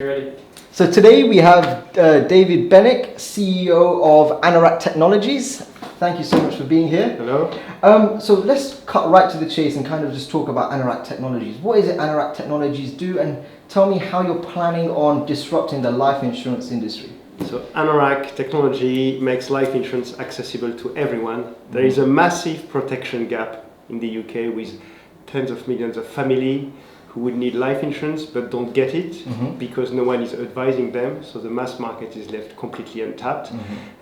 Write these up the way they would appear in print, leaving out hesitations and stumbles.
Ready? So today we have David Vanek, CEO of Anorak Technologies. Thank you so much for being here. Hello. So let's cut right to the chase and kind of just talk about Anorak Technologies. What is it Anorak Technologies do, and tell me how you're planning on disrupting the life insurance industry. So Anorak Technology makes life insurance accessible to everyone. There is a massive protection gap in the UK with tens of millions of families who would need life insurance but don't get it because no one is advising them. So the mass market is left completely untapped.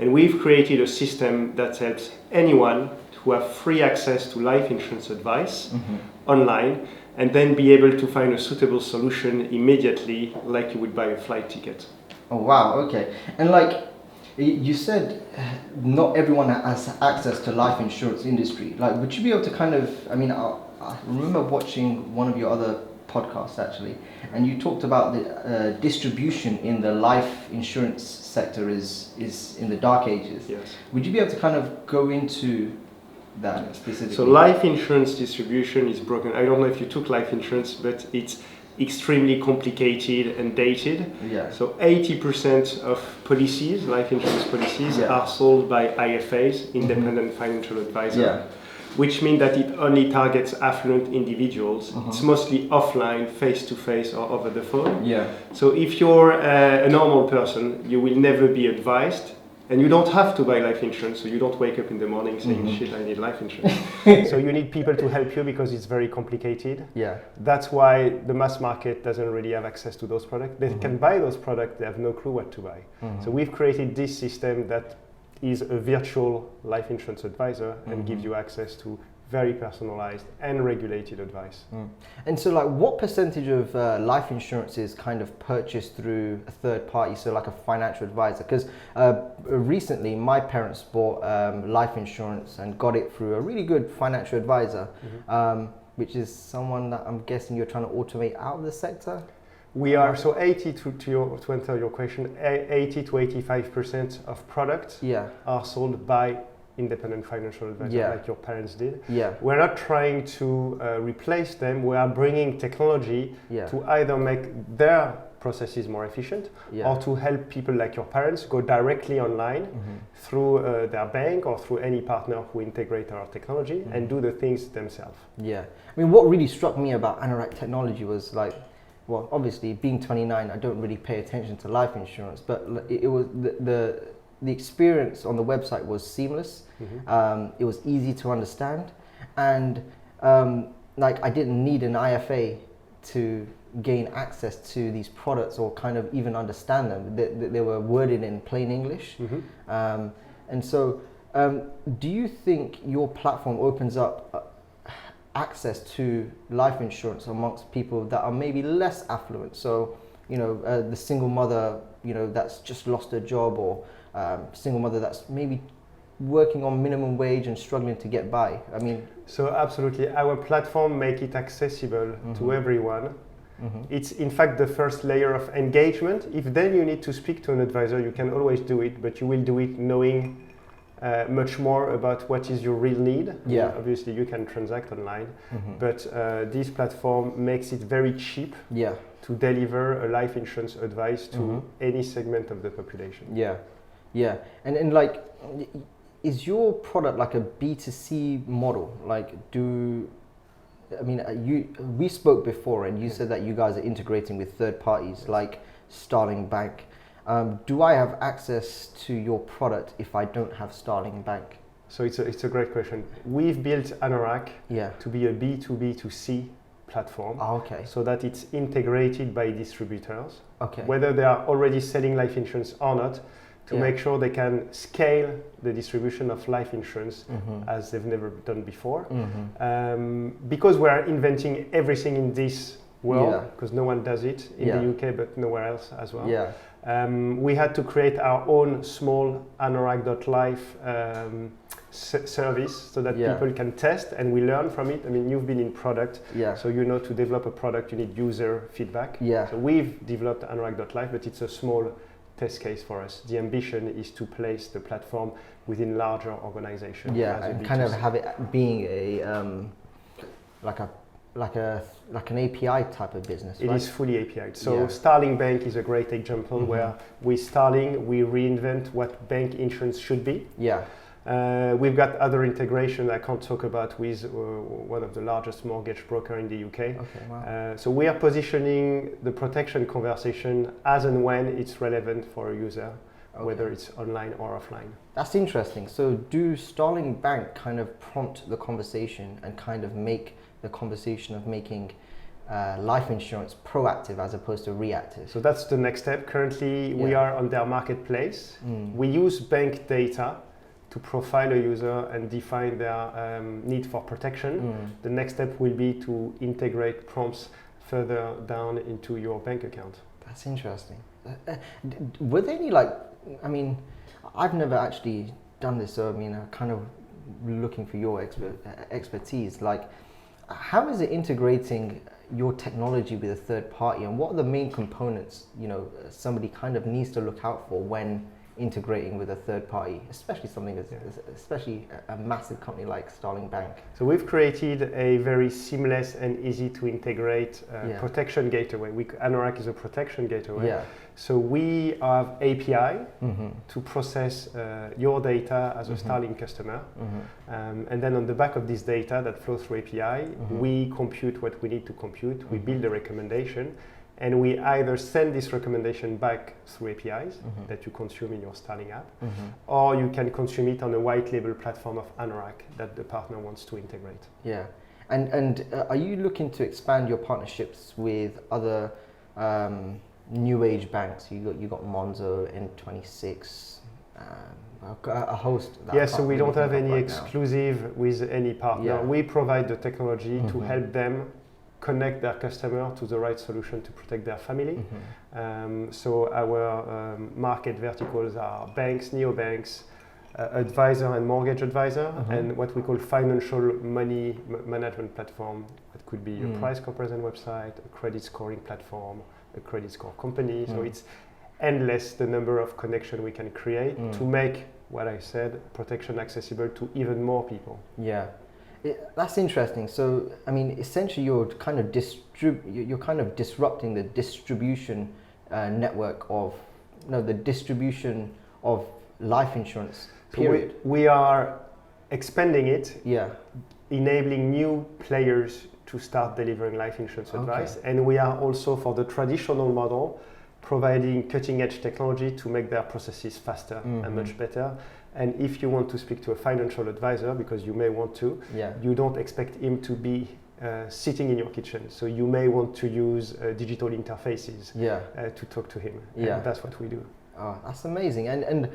And we've created a system that helps anyone to have free access to life insurance advice online and then be able to find a suitable solution immediately like you would buy a flight ticket. Oh wow, okay. And like you said, not everyone has access to life insurance industry. Like, would you be able to kind of, I remember watching one of your other podcasts actually, and you talked about the distribution in the life insurance sector is in the dark ages. Yes. Would you be able to kind of go into that specifically? So life insurance distribution is broken. I don't know if you took life insurance, but it's extremely complicated and dated. Yeah. So 80% of policies, life insurance policies, are sold by IFAs, independent financial advisors, which means that it only targets affluent individuals. It's mostly offline, face-to-face or over the phone. Yeah. So if you're a normal person, you will never be advised. And you don't have to buy life insurance, so you don't wake up in the morning saying, shit, I need life insurance. So you need people to help you because it's very complicated. Yeah. That's why the mass market doesn't really have access to those products. They can buy those products, they have no clue what to buy. So we've created this system that is a virtual life insurance advisor and gives you access to very personalized and regulated advice. And so like what percentage of life insurance is kind of purchased through a third party, so like a financial advisor? Because recently my parents bought life insurance and got it through a really good financial advisor, which is someone that I'm guessing you're trying to automate out of the sector? We are, so 80 to answer your question, 80 to 85% of products are sold by independent financial advisor like your parents did. We're not trying to replace them. We are bringing technology to either make their processes more efficient or to help people like your parents go directly online through their bank or through any partner who integrate our technology and do the things themselves. Yeah. I mean, what really struck me about Anorak Technology was like, well, obviously being 29, I don't really pay attention to life insurance, but it was the experience on the website was seamless. It was easy to understand, and like I didn't need an IFA to gain access to these products or kind of even understand them. They were worded in plain English. And so do you think your platform opens up access to life insurance amongst people that are maybe less affluent? So, you know, the single mother, you know, that's just lost her job, or single mother that's maybe working on minimum wage and struggling to get by. I mean, so absolutely, our platform make it accessible to everyone. It's in fact the first layer of engagement. If then you need to speak to an advisor, you can always do it, but you will do it knowing much more about what is your real need. Obviously you can transact online, but this platform makes it very cheap to deliver a life insurance advice to any segment of the population. And like, is your product like a B2C model? Like, we spoke before and you said that you guys are integrating with third parties like Starling Bank. Do I have access to your product if I don't have Starling Bank? So it's a great question. We've built Anorak to be a B2B2C platform, so that it's integrated by distributors, whether they are already selling life insurance or not, to make sure they can scale the distribution of life insurance as they've never done before. Because we're inventing everything in this world, because no one does it in the UK but nowhere else as well. We had to create our own small Anorak.life service so that people can test and we learn from it. I mean, you've been in product, so you know to develop a product you need user feedback. So we've developed Anorak.life, but it's a small test case for us. The ambition is to place the platform within larger organizations. And kind of have it being a like a like an API type of business, It right? is fully API. So Starling Bank is a great example where with Starling we reinvent what bank insurance should be. Yeah. We've got other integration I can't talk about with one of the largest mortgage broker in the UK. Okay, wow. So we are positioning the protection conversation as and when it's relevant for a user, whether it's online or offline. That's interesting. So do Starling Bank kind of prompt the conversation and kind of make the conversation of making life insurance proactive as opposed to reactive? So that's the next step. Currently, we are on their marketplace. We use bank data to profile a user and define their need for protection. The next step will be to integrate prompts further down into your bank account. That's interesting. Were there any I mean, I've never actually done this, so I mean, I'm kind of looking for your expertise. Like, how is it integrating your technology with a third party, and what are the main components, somebody kind of needs to look out for when integrating with a third party, especially something especially a massive company like Starling Bank? So we've created a very seamless and easy to integrate protection gateway. Anorak is a protection gateway. Yeah. So we have API to process your data as a Starling customer. And then on the back of this data that flows through API, we compute what we need to compute. We build a recommendation. And we either send this recommendation back through APIs that you consume in your Starling app, or you can consume it on a white label platform of Anorak that the partner wants to integrate. Yeah, and are you looking to expand your partnerships with other new age banks? You got Monzo, N26, a host. So we don't have any exclusive with any partner. Yeah. We provide the technology to help them connect their customer to the right solution to protect their family. So our market verticals are banks, neobanks, advisor and mortgage advisor, and what we call financial money management platform. That could be a price comparison website, a credit scoring platform, a credit score company. So it's endless the number of connection we can create to make what I said, protection accessible to even more people. Yeah. That's interesting. So, I mean, essentially, you're kind of disrupting the distribution network of the distribution of life insurance. Period. So we are expanding it. Yeah. Enabling new players to start delivering life insurance advice, and we are also, for the traditional model, providing cutting-edge technology to make their processes faster and much better. And if you want to speak to a financial advisor, because you may want to, you don't expect him to be sitting in your kitchen. So you may want to use digital interfaces to talk to him. And that's what we do. Oh, that's amazing. And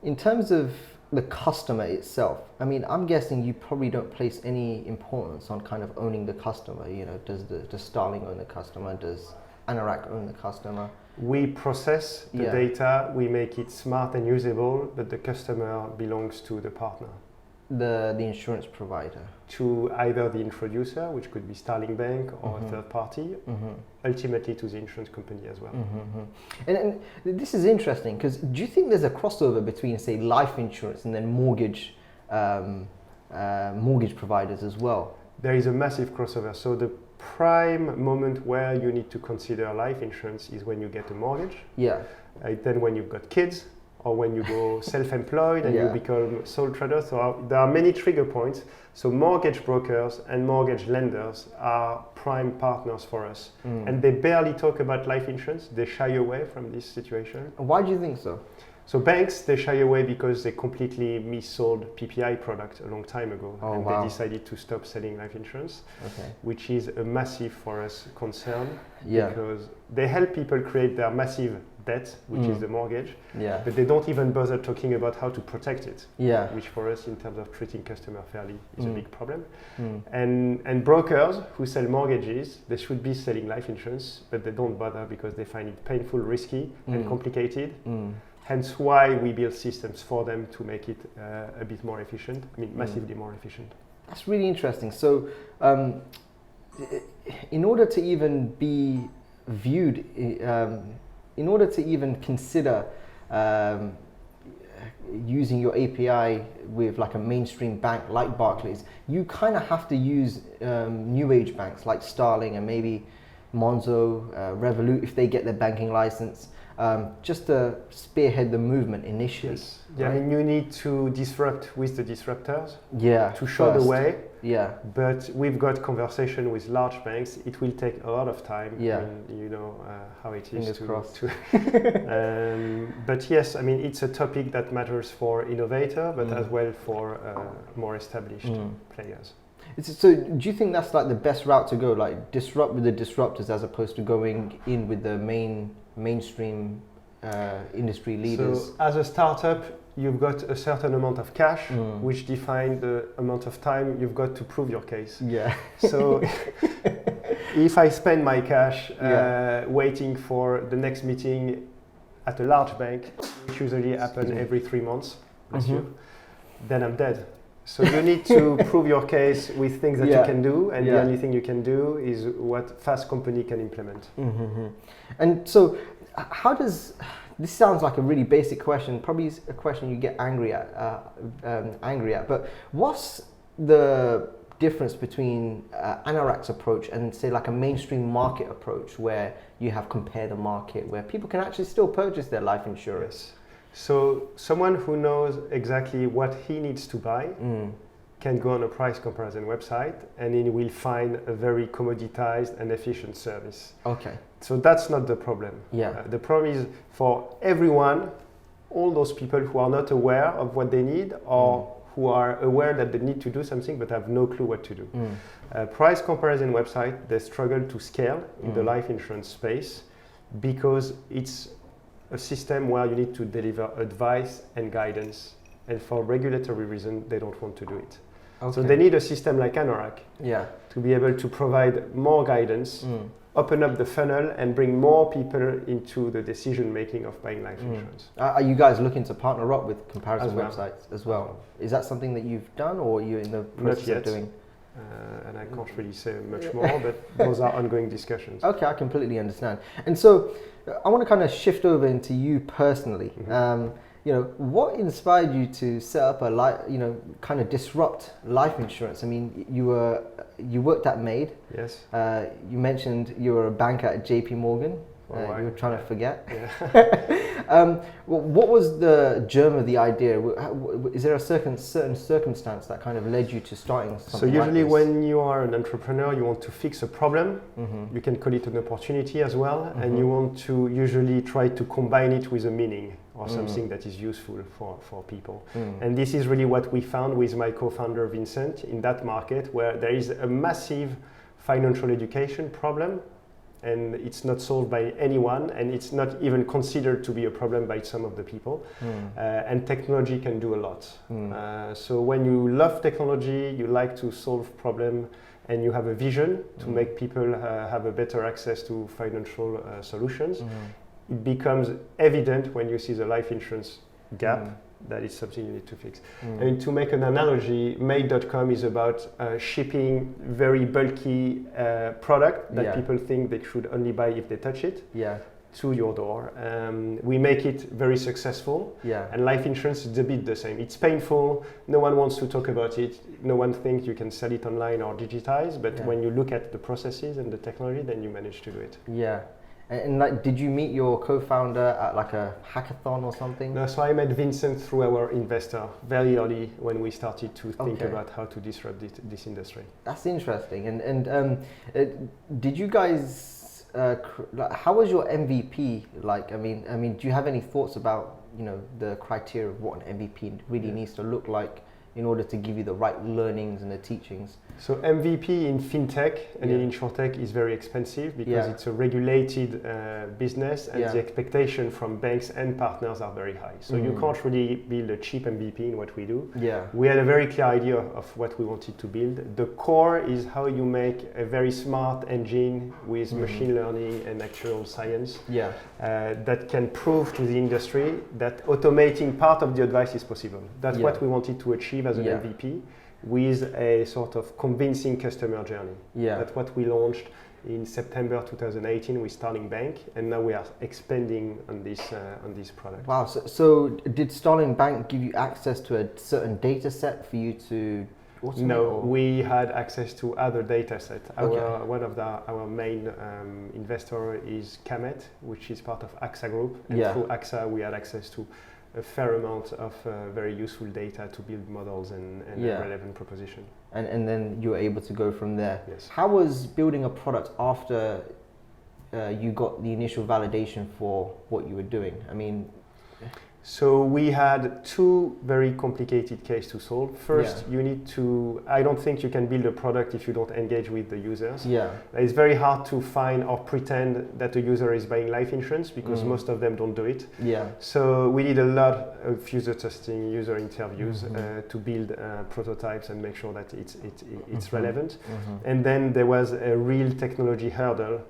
in terms of the customer itself, I mean, I'm guessing you probably don't place any importance on kind of owning the customer. Does Starling own the customer? Does Anorak own the customer? We process the data, we make it smart and usable, but the customer belongs to the partner. The insurance provider. To either the introducer, which could be Starling Bank, or a third party, ultimately to the insurance company as well. And this is interesting, because do you think there's a crossover between, say, life insurance and then mortgage providers as well? There is a massive crossover. So the prime moment where you need to consider life insurance is when you get a mortgage. Yeah. Then when you've got kids, or when you go self-employed and you become sole trader. So there are many trigger points. So mortgage brokers and mortgage lenders are prime partners for us. And they barely talk about life insurance. They shy away from this situation. Why do you think so? So banks, they shy away because they completely missold PPI product a long time ago. They decided to stop selling life insurance, which is a massive, for us, concern. Because they help people create their massive debt, which is the mortgage, but they don't even bother talking about how to protect it, which for us, in terms of treating customer fairly, is a big problem. And brokers who sell mortgages, they should be selling life insurance, but they don't bother because they find it painful, risky, and complicated. Hence why we build systems for them to make it a bit more efficient, massively more efficient. That's really interesting. So in order to even be viewed, in order to even consider using your API with like a mainstream bank like Barclays, you kind of have to use new age banks like Starling and maybe Monzo, Revolut if they get their banking license, just to spearhead the movement initially. Yes. Yeah, right? I mean, you need to disrupt with the disruptors. Yeah. To show the way. Yeah. But we've got conversation with large banks. It will take a lot of time. Yeah. And you know how it Fingers is to. Crossed. But yes, I mean, it's a topic that matters for innovator, but as well for more established players. So do you think that's like the best route to go, like disrupt with the disruptors as opposed to going in with the mainstream industry leaders? So as a startup, you've got a certain amount of cash, which defines the amount of time you've got to prove your case. Yeah. So if I spend my cash waiting for the next meeting at a large bank, which usually happens every 3 months, then I'm dead. So you need to prove your case with things that you can do, and the only thing you can do is what fast company can implement. And so how does, this sounds like a really basic question, probably a question you get angry at, but what's the difference between Anorak's approach and say like a mainstream market approach where you have compare the market, where people can actually still purchase their life insurance? Yes. So someone who knows exactly what he needs to buy can go on a price comparison website and he will find a very commoditized and efficient service. Okay. So that's not the problem. Yeah. The problem is for everyone, all those people who are not aware of what they need or who are aware that they need to do something but have no clue what to do. Price comparison website, they struggle to scale in the life insurance space because it's a system where you need to deliver advice and guidance, and for regulatory reasons they don't want to do it. Okay. So they need a system like Anorak to be able to provide more guidance, open up the funnel and bring more people into the decision making of buying life insurance. Are you guys looking to partner up with comparison websites as well? Is that something that you've done or you're in the process of doing? And I can't really say much more, but those are ongoing discussions. Okay, I completely understand. And so I want to kind of shift over into you personally. You know, what inspired you to set up kind of disrupt life insurance? I mean, you worked at Maid. Yes. You mentioned you were a banker at JP Morgan. You were trying to forget. Yeah. What was the germ of the idea? Is there a certain circumstance that kind of led you to starting something? So usually when you are an entrepreneur, you want to fix a problem. You can call it an opportunity as well, and you want to usually try to combine it with a meaning or something that is useful for people. And this is really what we found with my co-founder Vincent in that market, where there is a massive financial education problem. And it's not solved by anyone, and it's not even considered to be a problem by some of the people. And technology can do a lot. So when you love technology, you like to solve problems, and you have a vision to make people have a better access to financial solutions, it becomes evident when you see the life insurance gap that is something you need to fix. I mean, to make an analogy, Made.com is about shipping very bulky product that people think they should only buy if they touch it to your door. We make it very successful, and life insurance is a bit the same. It's painful, no one wants to talk about it, no one thinks you can sell it online or digitize, but when you look at the processes and the technology, then you manage to do it. Yeah. And like, did you meet your co-founder at like a hackathon or something? No, so I met Vincent through our investor very early when we started to think about how to disrupt this industry. That's interesting. And did you guys? How was your MVP like? I mean, do you have any thoughts about the criteria of what an MVP really needs to look like in order to give you the right learnings and the teachings? So MVP in fintech and in insurtech is very expensive because it's a regulated business, and the expectation from banks and partners are very high. So you can't really build a cheap MVP in what we do. We had a very clear idea of what we wanted to build. The core is how you make a very smart engine with machine learning and actual science that can prove to the industry that automating part of the advice is possible. That's what we wanted to achieve as an MVP, with a sort of convincing customer journey. That's what we launched In September 2018, we're starting bank, and now we are expanding on this product. Wow! So did Starling Bank give you access to a certain data set for you to automate? No, we had access to other data set. One of our main investor is Camet, which is part of AXA Group, and through AXA we had access to a fair amount of very useful data to build models and relevant proposition. And then you were able to go from there. Yes. How was building a product after you got the initial validation for what you were doing? I mean, so we had two very complicated cases to solve. First, you need to, I don't think you can build a product if you don't engage with the users. Yeah. It's very hard to find or pretend that a user is buying life insurance because most of them don't do it. Yeah. So we did a lot of user testing, user interviews to build prototypes and make sure that it's relevant. And then there was a real technology hurdle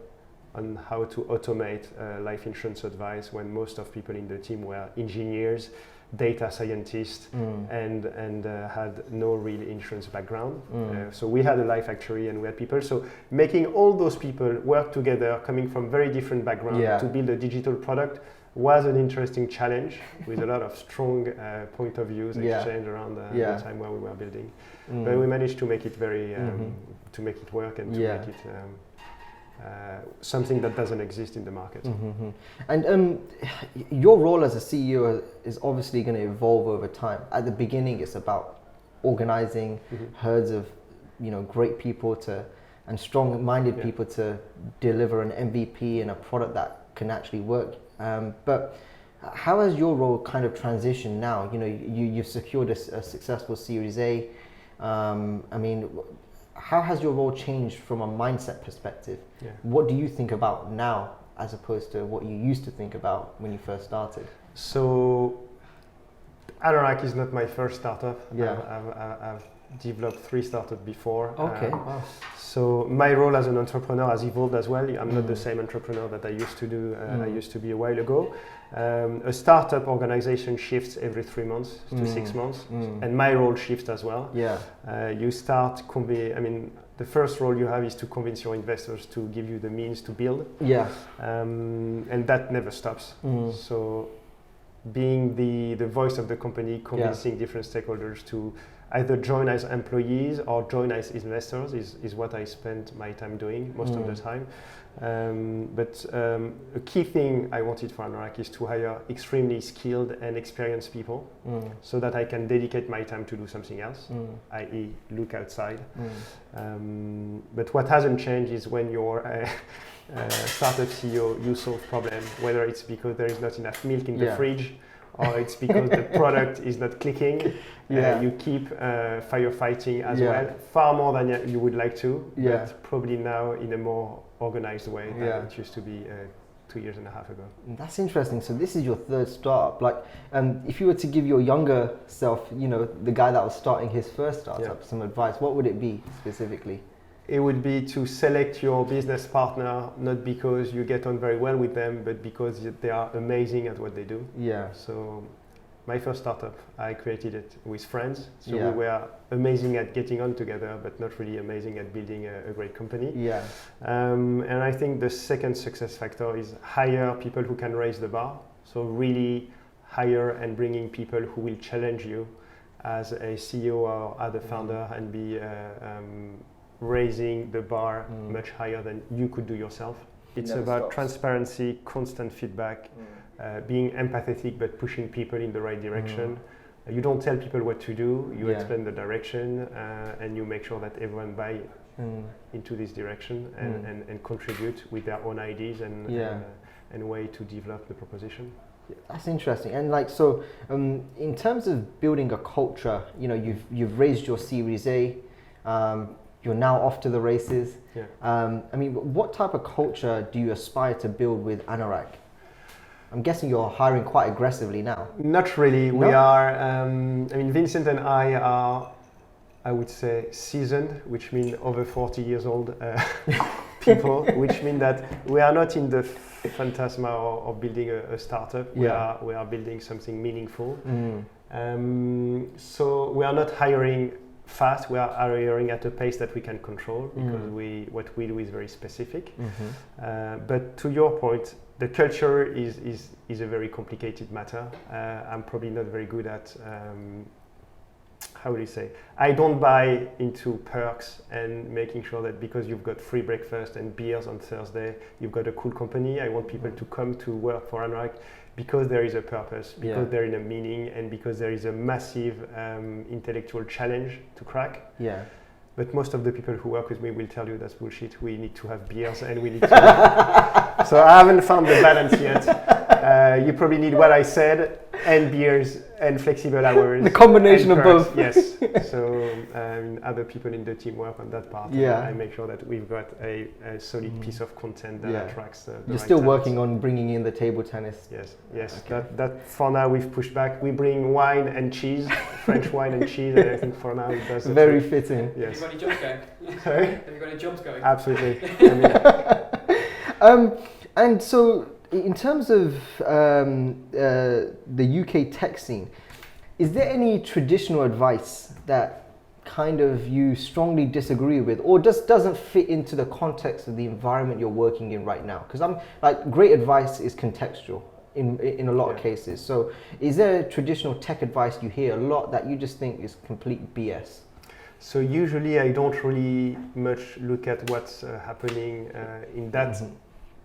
on how to automate life insurance advice when most of people in the team were engineers, data scientists, and had no real insurance background. So we had a life actuary and we had people. So making all those people work together, coming from very different backgrounds to build a digital product was an interesting challenge with a lot of strong point of views exchange around the time where we were building. But we managed to make it very, to make it work and to make it something that doesn't exist in the market. And your role as a CEO is obviously going to evolve over time. At the beginning, it's about organizing herds of, great people and strong-minded people to deliver an MVP and a product that can actually work. But how has your role kind of transitioned now? You've secured a successful Series A. I mean, how has your role changed from a mindset perspective? What do you think about now as opposed to what you used to think about when you first started? So Anorak is not my first startup. I've developed 3 startups before. Okay. So my role as an entrepreneur has evolved as well. I'm not the same entrepreneur that I used to do. I used to be a while ago. A startup organization shifts every 3 months to 6 months, and my role shifts as well. You start the first role you have is to convince your investors to give you the means to build. And that never stops. So being the voice of the company, convincing different stakeholders to either join as employees or join as investors is what I spend my time doing most of the time. But a key thing I wanted for Anorak is to hire extremely skilled and experienced people so that I can dedicate my time to do something else, i.e. look outside. But what hasn't changed is when you're a startup CEO, you solve problems, whether it's because there is not enough milk in the fridge or it's because the product is not clicking. You keep firefighting as well, far more than you would like to, but probably now in a more organized way than it used to be 2.5 years ago. That's interesting. So this is your 3rd startup. Like, if you were to give your younger self, the guy that was starting his first startup, some advice, what would it be specifically? It would be to select your business partner, not because you get on very well with them, but because they are amazing at what they do. So my first startup, I created it with friends. So we were amazing at getting on together, but not really amazing at building a great company. And I think the second success factor is hire people who can raise the bar. So really hire and bringing people who will challenge you as a CEO or other founder and be raising the bar much higher than you could do yourself. It's about transparency, constant feedback, being empathetic but pushing people in the right direction. You don't tell people what to do, you explain the direction and you make sure that everyone buys into this direction and contribute with their own ideas and way to develop the proposition. That's interesting. And in terms of building a culture, you've raised your Series A, you're now off to the races. What type of culture do you aspire to build with Anorak? I'm guessing you're hiring quite aggressively now. Not really. No? We are, Vincent and I are, I would say, seasoned, which means over 40 years old people, which means that we are not in the phantasma of building a startup. We are building something meaningful. So we are not hiring fast. We are hiring at a pace that we can control because what we do is very specific. But to your point, the culture is a very complicated matter. I'm probably not very good at, how would you say? I don't buy into perks and making sure that because you've got free breakfast and beers on Thursday, you've got a cool company. I want people to come to work for Anorak because there is a purpose, because there is a meaning, and because there is a massive intellectual challenge to crack. Yeah. But most of the people who work with me will tell you that's bullshit. We need to have beers and we need to. So I haven't found the balance yet. You probably need what I said, and beers and flexible hours. The combination of both. Yes. So other people in the team work on that part. Yeah. I make sure that we've got a solid piece of content that attracts the You're right still talents. working on bringing in the table tennis. Yes. Okay. That for now we've pushed back. We bring wine and cheese, French wine and cheese, and I think for now it does. Very fitting. Yes. Have you got any jumps going? Sorry? Have you got any jumps going? Absolutely. And so, in terms of the UK tech scene, is there any traditional advice that kind of you strongly disagree with, or just doesn't fit into the context of the environment you're working in right now? Because I'm like, great advice is contextual in a lot of cases. So, is there traditional tech advice you hear a lot that you just think is complete BS? So usually I don't really much look at what's happening in that.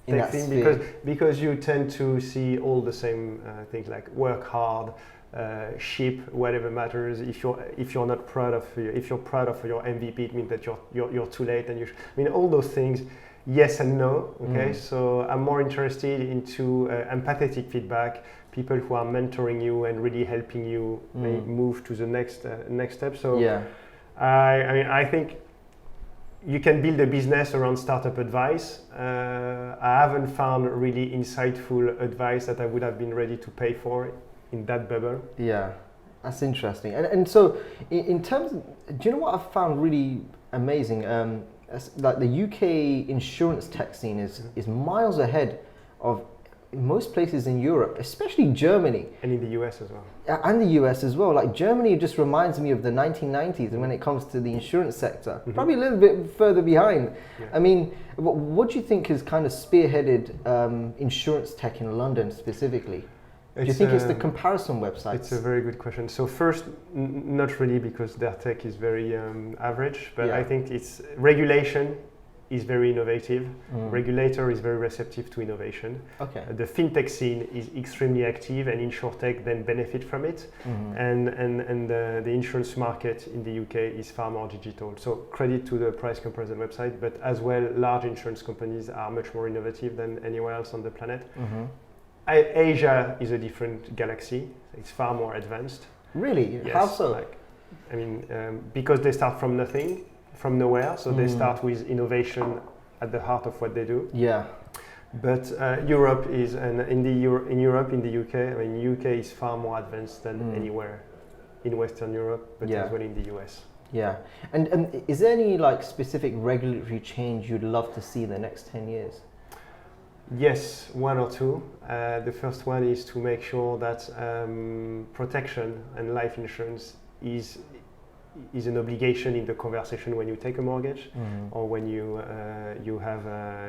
In that thing because you tend to see all the same things like work hard, ship whatever matters. If you're not proud of if you're proud of your MVP, it means that you're too late. And I mean all those things, yes and no. Okay, so I'm more interested into empathetic feedback, people who are mentoring you and really helping you move to the next step. So I mean I think. You can build a business around startup advice. I haven't found really insightful advice that I would have been ready to pay for in that bubble. Yeah, that's interesting. And so, in terms of, do you know what I've found really amazing? Like the UK insurance tech scene is miles ahead of most places in Europe, especially Germany. And in the US as well. And the US as well. Like Germany just reminds me of the 1990s, and when it comes to the insurance sector, probably a little bit further behind. Yeah. I mean, what do you think has kind of spearheaded insurance tech in London specifically? Do you think it's the comparison websites? It's a very good question. So first, not really, because their tech is very average, but I think it's regulation is very innovative. Regulator is very receptive to innovation. Okay. The fintech scene is extremely active, and insurtech then benefit from it. And the insurance market in the UK is far more digital. So credit to the price comparison website, but as well, large insurance companies are much more innovative than anywhere else on the planet. Asia is a different galaxy. It's far more advanced. Really? Yes. How so? Because they start from nothing. From nowhere, so they start with innovation at the heart of what they do. Yeah. But Europe is, and in Europe, in the UK, I mean, UK is far more advanced than anywhere in Western Europe, but as well in the US. Yeah. And is there any like specific regulatory change you'd love to see in the next 10 years? Yes, one or two. The first one is to make sure that protection and life insurance is an obligation in the conversation when you take a mortgage or when you have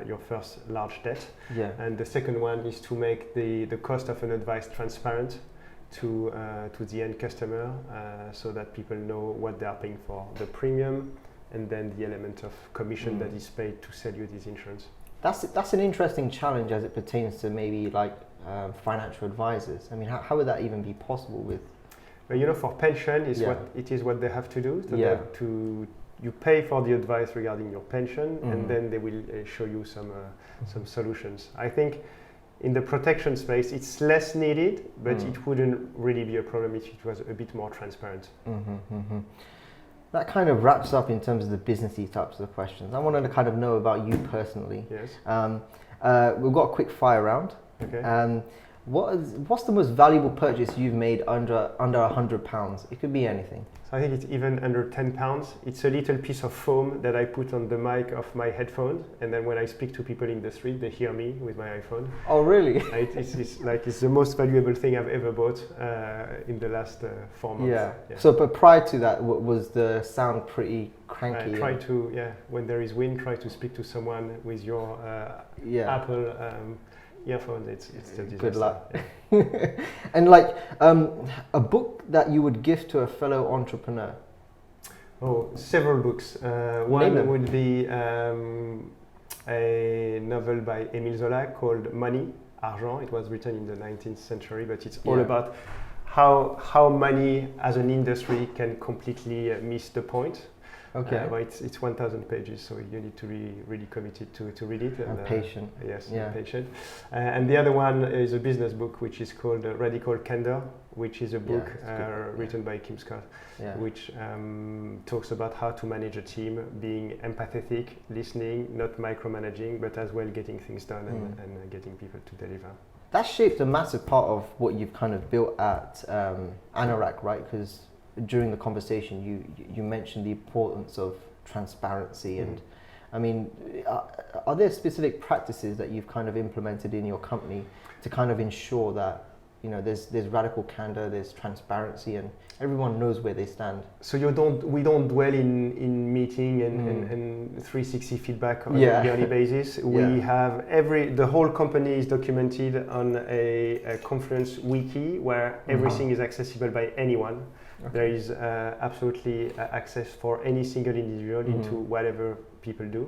your first large debt. Yeah. And the second one is to make the cost of an advice transparent to the end customer, so that people know what they are paying for, the premium, and then the element of commission that is paid to sell you this insurance. That's an interesting challenge as it pertains to maybe like financial advisors. I mean, how would that even be possible with? But for pension is what they have to do. So you pay for the advice regarding your pension, and then they will show you some solutions. I think in the protection space, it's less needed, but it wouldn't really be a problem if it was a bit more transparent. That kind of wraps up in terms of the businessy types of questions. I wanted to kind of know about you personally. Yes. We've got a quick fire round. Okay. What's the most valuable purchase you've made under £100? It could be anything. So I think it's even under £10. It's a little piece of foam that I put on the mic of my headphone, and then when I speak to people in the street, they hear me with my iPhone. Oh, really? It's the most valuable thing I've ever bought in the last 4 months. Yeah. So, but prior to that, was the sound pretty cranky? Try to, when there is wind, try to speak to someone with your Apple earphones. It's a disaster. Good luck. And like a book that you would gift to a fellow entrepreneur. Oh, several books. One would be a novel by Émile Zola called Money, Argent. It was written in the 19th century, but it's all about how money as an industry can completely miss the point. Okay. But it's 1,000 pages, so you need to be really committed to read it. And patient. Yes, and patient. And the other one is a business book, which is called Radical Candor, which is a book written by Kim Scott, which talks about how to manage a team, being empathetic, listening, not micromanaging, but as well getting things done and getting people to deliver. That shaped a massive part of what you've kind of built at Anorak, right? Because during the conversation, you mentioned the importance of transparency, and I mean, are there specific practices that you've kind of implemented in your company to kind of ensure that there's radical candor, there's transparency, and everyone knows where they stand? So we don't dwell in meeting and 360 feedback on a yearly basis. We have the whole company is documented on a Confluence wiki where everything is accessible by anyone. Okay. There is absolutely access for any single individual into whatever people do.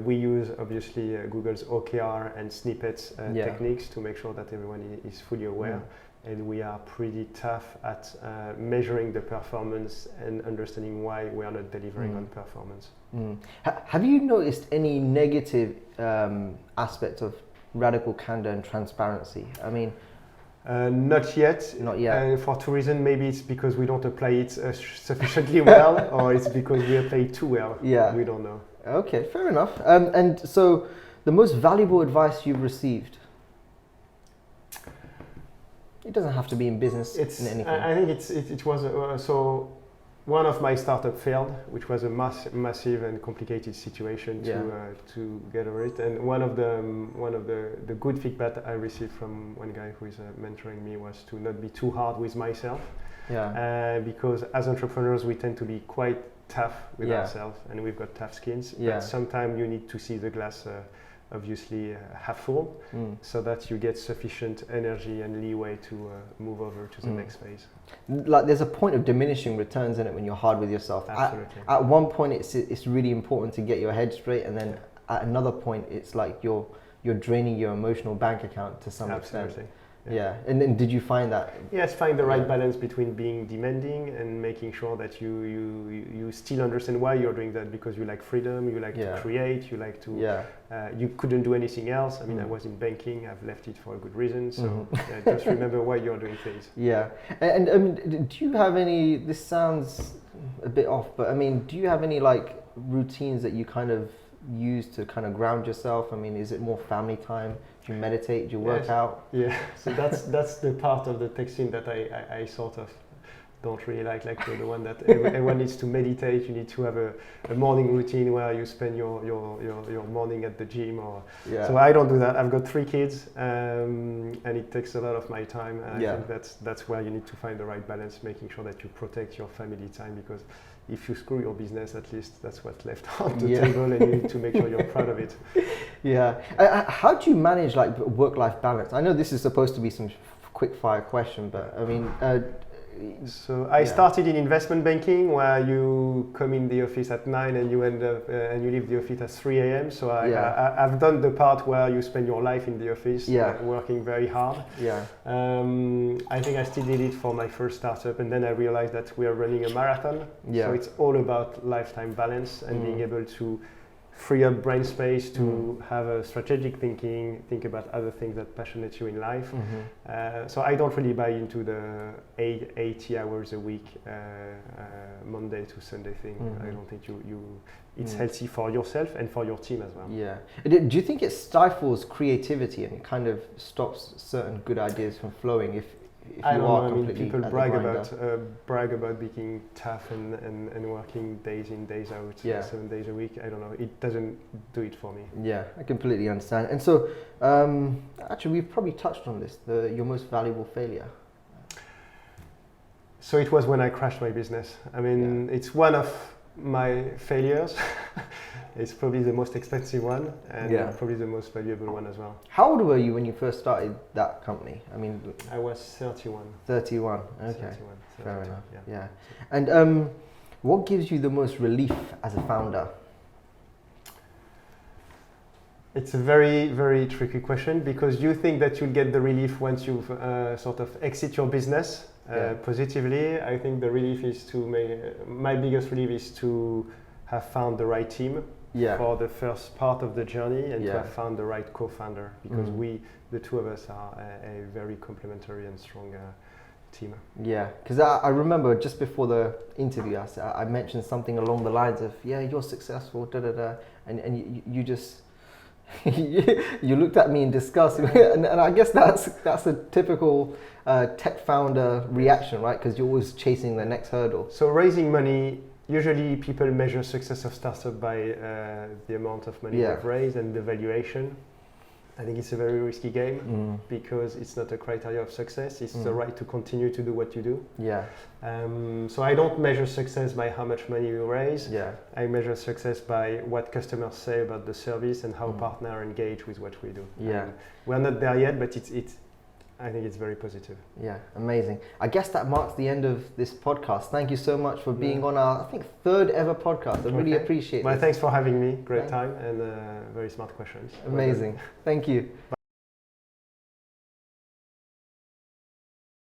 We use obviously Google's OKR and snippets techniques to make sure that everyone is fully aware. And we are pretty tough at measuring the performance and understanding why we are not delivering on performance. Have you noticed any negative aspects of radical candor and transparency? I mean, not yet. Not yet. And for two reasons, maybe it's because we don't apply it sufficiently well, or it's because we apply it too well. Yeah. We don't know. Okay, fair enough. And so, the most valuable advice you've received? It doesn't have to be in business. In anything. I think it was so. One of my startup failed, which was a massive and complicated situation to get over it. And one of the good feedback I received from one guy who is mentoring me was to not be too hard with myself. Because as entrepreneurs, we tend to be quite tough with ourselves, and we've got tough skins. But sometimes you need to see the glass obviously half full, so that you get sufficient energy and leeway to move over to the next phase. Like there's a point of diminishing returns in it when you're hard with yourself. Absolutely. At one point, it's really important to get your head straight, and then at another point, it's like you're draining your emotional bank account to some extent. Yeah. And then did you find that? Yes, find the right balance between being demanding and making sure that you still understand why you're doing that, because you like freedom, you like to create, you like to, you couldn't do anything else. I mean, I was in banking, I've left it for a good reason. So just remember why you're doing things. Yeah. And I mean, do you have any, this sounds a bit off, but I mean, do you have any like routines that you kind of use to kind of ground yourself? I mean, is it more family time? Do you meditate? Do you work out? Yeah, so that's the part of the tech scene that I sort of don't really like the one that everyone needs to meditate. You need to have a morning routine where you spend your morning at the gym. So I don't do that. I've got 3 kids, and it takes a lot of my time. I think that's where you need to find the right balance, making sure that you protect your family time, because if you screw your business, at least that's what's left on the table, and you need to make sure you're proud of it. Yeah. How do you manage like work-life balance? I know this is supposed to be some quick fire question, but I mean, so I started in investment banking, where you come in the office at 9 and you end up and you leave the office at 3 a.m. So I've done the part where you spend your life in the office, working very hard. I think I still did it for my first startup, and then I realized that we are running a marathon. So it's all about lifetime balance and being able to free up brain space to have a strategic thinking, think about other things that passionate you in life. So I don't really buy into the 80 hours a week, Monday to Sunday thing. I don't think it's healthy for yourself and for your team as well. Yeah. Do you think it stifles creativity and kind of stops certain good ideas from flowing if I you don't are know. I mean, completely people brag about being tough and working days in, days out, 7 days a week. I don't know. It doesn't do it for me. Yeah, I completely understand. And so, actually, we've probably touched on this. Your most valuable failure. So it was when I crashed my business. I mean, it's one of my failures. It's probably the most expensive one and probably the most valuable one as well. How old were you when you first started that company? I mean, I was 31. 31. Okay. 31, fair enough. Yeah. And what gives you the most relief as a founder? It's a very, very tricky question because you think that you'll get the relief once you've sort of exit your business positively. I think the relief is my biggest relief is to have found the right team for the first part of the journey and to have found the right co-founder because the two of us are a very complementary and strong team. Yeah, because I remember just before the interview, I mentioned something along the lines of, you're successful, and you just you looked at me in disgust, and I guess that's a typical tech founder reaction, right? Because you're always chasing the next hurdle. So raising money, usually people measure success of startup by the amount of money they've raised and the valuation. I think it's a very risky game because it's not a criteria of success. It's the right to continue to do what you do. Yeah. So I don't measure success by how much money you raise. Yeah. I measure success by what customers say about the service and how partners engage with what we do. Yeah. We're not there yet, but I think it's very positive. Yeah, amazing. I guess that marks the end of this podcast. Thank you so much for being on our, I think, 3rd ever podcast. I really appreciate it. Well, thanks for having me. Great time and very smart questions. Amazing. Thank you. Bye.